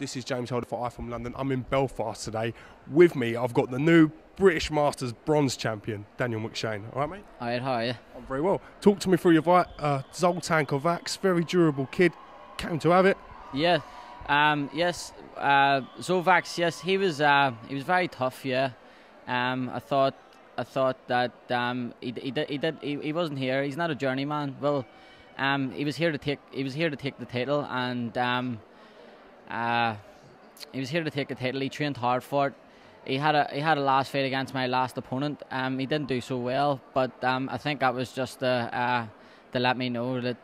This is James Holder for I from London. I'm in Belfast today. With me, I've got the new British Masters bronze champion, Daniel McSHANE. All right, mate? All right, how are you? I'm very well. Talk to me through your fight. Zoltan Kovacs, very durable kid, came to have it. Yeah, yes. Kovacs, yes, he was very tough. Yeah, I thought that he wasn't here. He's not a journeyman. Well, he was here to take the title, and he was here to take the title. He trained hard for it. He had a last fight against my last opponent. He didn't do so well, but I think that was just to let me know that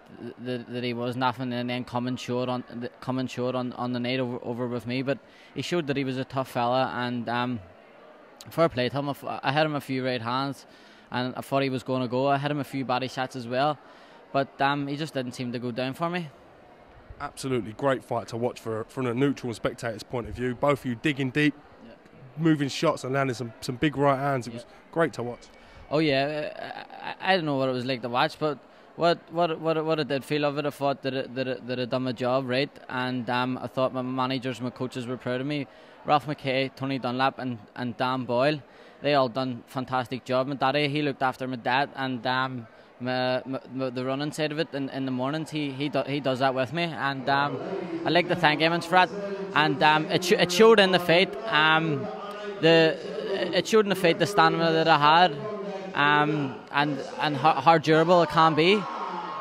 he was nothing, and then coming short on the night over with me. But he showed that he was a tough fella, and fair play to him. I hit him a few right hands, and I thought he was going to go. I hit him a few body shots as well, but he just didn't seem to go down for me. Absolutely great fight to watch from a neutral and spectator's point of view. Both of you digging deep, moving shots and landing some big right hands. It was great to watch. Oh yeah, I don't know what it was like to watch, but what I did feel of it, I thought that it done my job right, and I thought my managers, my coaches were proud of me. Ralph McKay, Tony Dunlap, and Dan Boyle, they all done fantastic job. My daddy, he looked after my dad, and the running side of it in the mornings, he does that with me, and I like to thank him for that. And it showed in the fight. It showed in the fight the stamina that I had, and how durable it can be.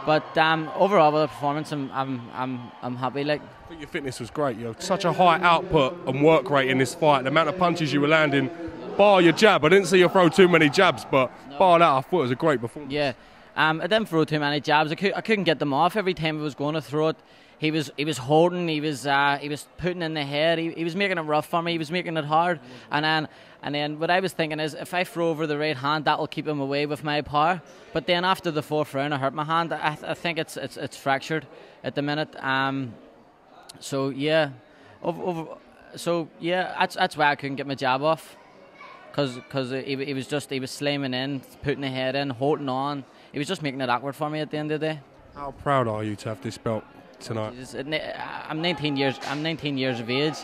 But overall, with the performance, I'm happy. Like, I think your fitness was great. You had such a high output and work rate in this fight. The amount of punches you were landing, bar your jab. I didn't see you throw too many jabs, but bar that, I thought it was a great performance. Yeah, I didn't throw too many jabs. I couldn't get them off. Every time I was going to throw it, he was holding. He was putting in the head. He was making it rough for me. He was making it hard. And then what I was thinking is, if I throw over the right hand, that will keep him away with my power. But then after the fourth round, I hurt my hand. I think it's fractured at the minute. So yeah, that's why I couldn't get my jab off. Because he was slamming in, putting the head in, holding on. He was just making it awkward for me at the end of the day. How proud are you to have this belt tonight? I'm 19 years of age.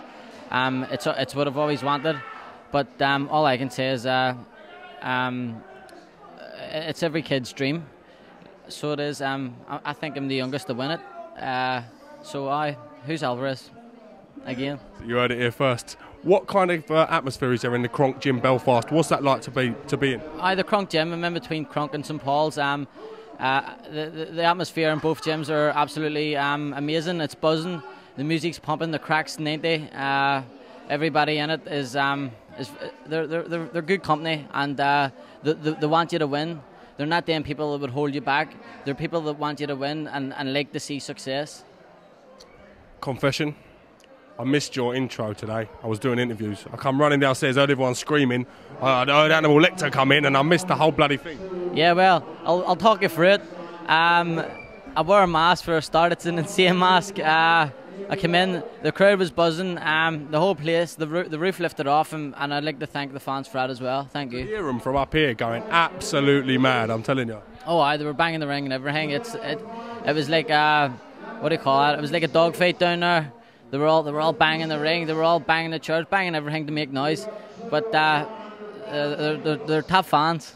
It's what I've always wanted. But all I can say is it's every kid's dream. So it is. I think I'm the youngest to win it. Who's Alvarez? Again. You heard it here first. What kind of atmosphere is there in the Kronk Gym Belfast? What's that like to be in? The Kronk Gym. I'm in between Kronk and St Paul's. The atmosphere in both gyms are absolutely amazing. It's buzzing. The music's pumping. The crack's 90. Everybody in it is they're good company, and they want you to win. They're not them people that would hold you back. They're people that want you to win and like to see success. Confession. I missed your intro today. I was doing interviews. I come running downstairs, heard everyone screaming. I heard Animal Lecter come in, and I missed the whole bloody thing. Yeah, well, I'll talk you through it. I wore a mask for a start. It's an insane mask. I came in, the crowd was buzzing. The whole place, the roof lifted off, and I'd like to thank the fans for that as well. Thank you. I hear them from up here going absolutely mad. I'm telling you. Oh, they were banging the ring and everything. It was like what do you call it? It was like a dogfight down there. They were all banging the ring. They were all banging the chairs, banging everything to make noise. But they're top fans.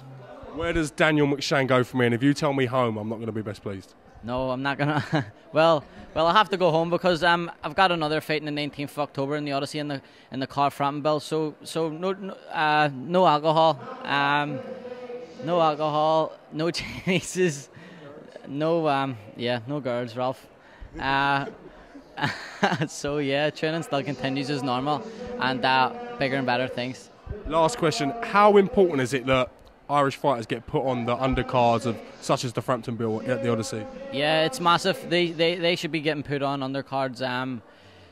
Where does Daniel McSHANE go from here? And if you tell me home, I'm not going to be best pleased. No, I'm not gonna. well, I have to go home because I've got another fight on the 19th of October in the Odyssey in the Car Framptonville. So no alcohol, no alcohol, no chases, no girls, Ralph. So yeah, training still continues as normal, and bigger and better things. Last question: how important is it that Irish fighters get put on the undercards such as the Framptonville at the Odyssey? Yeah, it's massive. They should be getting put on undercards,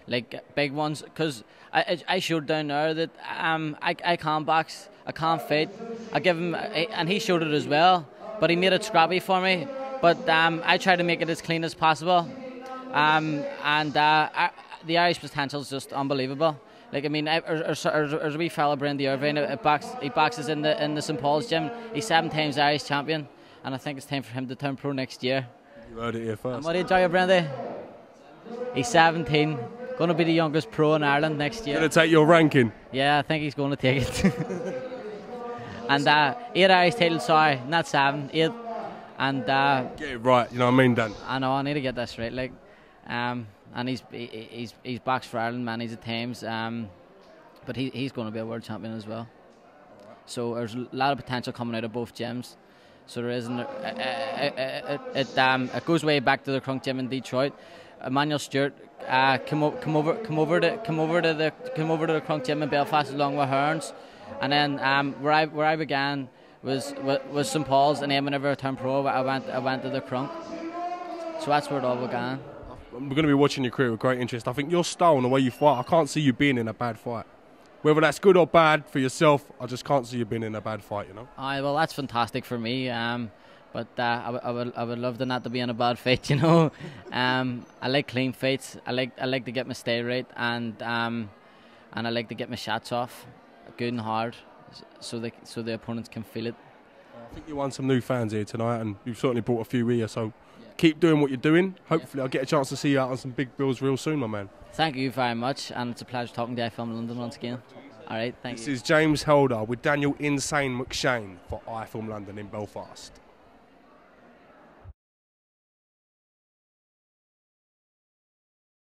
like big ones, because I showed down there that I can't box, I can't fight. I give him, and he showed it as well. But he made it scrappy for me. But I try to make it as clean as possible. The Irish potential is just unbelievable. Like, I mean, there's a wee fella, Brandy Irvine, he boxes in the St Paul's gym. He's 7 times Irish champion, and I think it's time for him to turn pro next year. You heard it here first. And what age are you, Brandy? He's 17. Going to be the youngest pro in Ireland next year. Going to take your ranking? Yeah, I think he's going to take it. And 8 Irish titles, sorry, not 7, 8. And get it right, you know what I mean, Dan? I know, I need to get this right. Like, and he's boxed for Ireland many times. But he's going to be a world champion as well. So there's a lot of potential coming out of both gyms. So there isn't. It goes way back to the Crunk Gym in Detroit. Emmanuel Stewart come over to the Crunk Gym in Belfast along with Hearns, and then where I began was St Paul's, and then whenever I turned pro, I went to the Crunk. So that's where it all began. I'm going to be watching your career with great interest. I think your style and the way you fight, I can't see you being in a bad fight. Whether that's good or bad for yourself, I just can't see you being in a bad fight, you know. Well, that's fantastic for me. But I would love to not to be in a bad fight, you know. I like clean fights. I like to get my stay right, and I like to get my shots off, good and hard, so the opponents can feel it. I think you won some new fans here tonight, and you've certainly brought a few here. So keep doing what you're doing. Hopefully, I'll get a chance to see you out on some big bills real soon, my man. Thank you very much, and it's a pleasure talking to you from London once again. All right, thank you. This is James Helder with Daniel Insane McShane for iFilm London in Belfast.